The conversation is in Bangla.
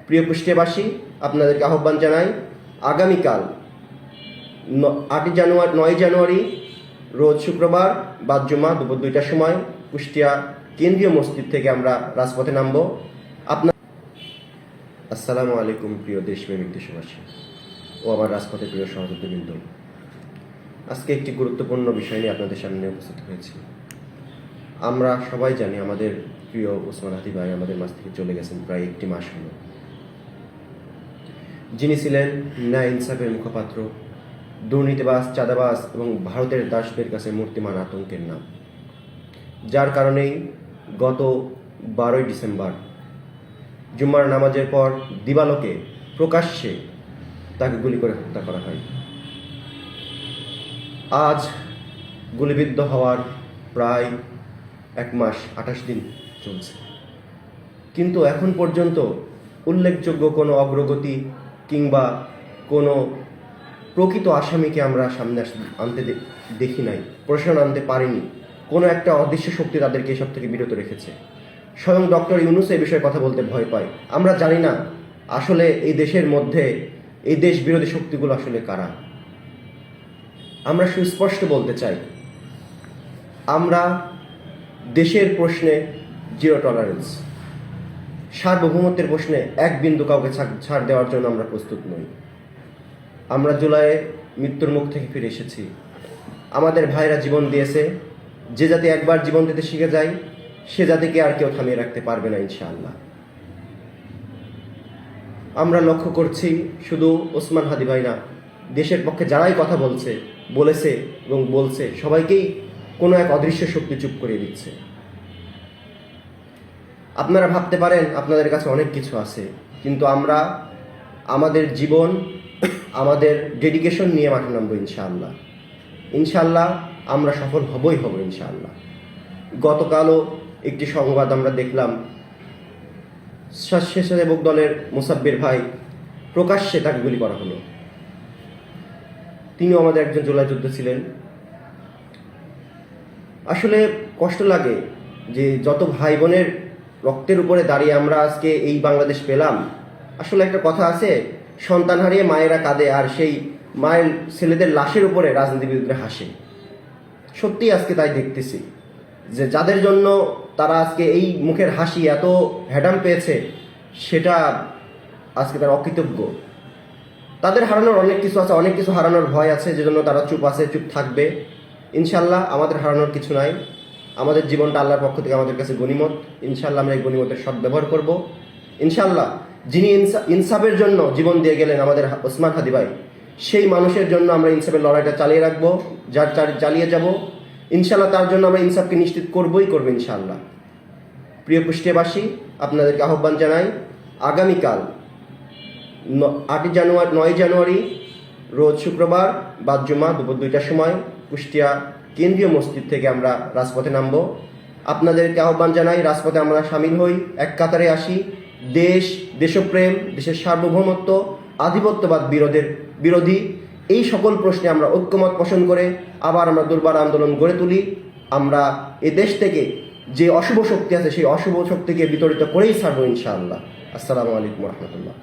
প্রিয় কুষ্টিয়াবাসী, আপনাদেরকে আহ্বান জানাই, আগামীকাল 9 জানুয়ারি রোজ শুক্রবার বাদ জুমা দুপুর 2টার সময় কুষ্টিয়া কেন্দ্রীয় মসজিদ থেকে আমরা রাজপথে নামব। আসসালামু আলাইকুম প্রিয় দেশপ্রেমিক দেশবাসী ও আমার রাজপথের প্রিয় সহযোগীবৃন্দ। আজকে একটি গুরুত্বপূর্ণ বিষয় নিয়ে আপনাদের সামনে উপস্থিত হয়েছি। আমরা সবাই জানি আমাদের প্রিয় ওসমান হাদি ভাই আমাদের মাঝ থেকে চলে গেছেন প্রায় 1 মাস হলো। যিনি ছিলেন ন্যায় ইনসাফের মুখপাত্র, দুর্নীতিবাজ, চাঁদাবাজ এবং ভারতের দাসদের কাছে মূর্তিমান আতঙ্কের নাম, যার কারণেই গত 12ই ডিসেম্বর জুম্মার নামাজের পর দিবালোকে প্রকাশ্যে তাকে গুলি করে হত্যা করা হয়। আজ গুলিবিদ্ধ হওয়ার প্রায় 1 মাস 28 দিন চলছে, কিন্তু এখন পর্যন্ত উল্লেখযোগ্য কোনো অগ্রগতি কিংবা কোনো প্রকৃত আসামিকে আমরা সামনে আনতে দেখি নাই, প্রশ্ন আনতে পারিনি। কোনো একটা অদৃশ্য শক্তি তাদেরকে এসব থেকে বিরত রেখেছে। স্বয়ং ডক্টর ইউনূস এই বিষয়ে কথা বলতে ভয় পায়। আমরা জানি না আসলে এই দেশের মধ্যে এই দেশ বিরোধী শক্তিগুলো আসলে কারা। আমরা সুস্পষ্ট বলতে চাই, আমরা দেশের প্রশ্নে জিরো টলারেন্স, সার্বভৌমত্বের প্রশ্নে 1 বিন্দু কাউকে ছাড় দেওয়ার জন্য আমরা প্রস্তুত নই। আমরা জুলাইয়ে মৃত্যুর মুখ থেকে ফিরে এসেছি। আমাদের ভাইরা জীবন দিয়েছে। যে জাতি একবার জীবন দিতে শিখে যায় সে জাতিকে আর কেউ থামিয়ে রাখতে পারবে না ইনশাআল্লাহ। আমরা লক্ষ্য করছি শুধু ওসমান হাদি ভাই না, দেশের পক্ষে যারাই কথা বলেছে এবং বলছে সবাইকেই কোনো এক অদৃশ্য শক্তি চুপ করিয়ে দিচ্ছে। আপনারা ভাবতে পারেন আপনাদের কাছে অনেক কিছু আছে, কিন্তু আমরা আমাদের জীবন, আমাদের ডেডিকেশন নিয়ে মাঠে নামবো ইনশাআল্লাহ। ইনশাআল্লাহ আমরা সফল হব ইনশাআল্লাহ। গতকালও একটি সংবাদ আমরা দেখলাম, স্বেচ্ছাসেবক দলের মোসাব্বির ভাই প্রকাশ্যে তাকে গুলি করা হলো। তিনিও আমাদের একজন জুলাই যোদ্ধা ছিলেন। আসলে কষ্ট লাগে যে যত ভাই বোনের রক্তের উপরে দাঁড়িয়ে আমরা আজকে এই বাংলাদেশ পেলাম। আসলে একটা কথা আছে, সন্তান হারিয়ে মায়েরা কাঁদে আর সেই মায়ের ছেলেদের লাশের উপরে রাজনীতিবিদরা হাসে। সত্যি আজকে তাই দেখতেছি যে যাদের জন্য তারা আজকে এই মুখের হাসি এত হ্যাডাম পেয়েছে, সেটা আজকে তারা অকৃতজ্ঞ। তাদের হারানোর অনেক কিছু আছে, অনেক কিছু হারানোর ভয় আছে, যেজন্য তারা চুপ থাকবে। ইনশাল্লাহ আমাদের হারানোর কিছু নাই। আমাদের জীবনটা আল্লাহর পক্ষ থেকে আমাদের কাছে গনিমত। ইনশাল্লাহ আমরা এই গনিমতের সদ্ব্যবহার করব। ইনশাল্লাহ যিনি ইনসাফের জন্য জীবন দিয়ে গেলেন আমাদের ওসমান হাদি ভাই, সেই মানুষের জন্য আমরা ইনসাফের লড়াইটা চালিয়ে রাখবো, চালিয়ে যাব ইনশাল্লাহ। তার জন্য আমরা ইনসাফকে নিশ্চিত করবো ইনশাল্লাহ। প্রিয় কুষ্টিয়াবাসী, আপনাদেরকে আহ্বান জানাই, আগামীকাল 9 জানুয়ারি রোজ শুক্রবার বাদ জুমা দুপুর 2টার সময় কুষ্টিয়া কেন্দ্রীয় মসজিদ থেকে আমরা রাজপথে নামব। আপনাদেরকে আহ্বান জানাই, রাজপথে আমরা সামিল হই, এক কাতারে আসি। দেশপ্রেম, দেশের সার্বভৌমত্ব, আধিপত্যবাদ বিরোধী এই সকল প্রশ্নে আমরা ঐক্যমত পোষণ করে আবার আমরা দুর্বার আন্দোলন গড়ে তুলি। আমরা এ দেশ থেকে যে অশুভ শক্তি আছে সেই অশুভ শক্তিকে বিতরিত করেই ছাড়বো ইনশাআল্লাহ। আসসালামু আলাইকুম রহমতুল্লাহ।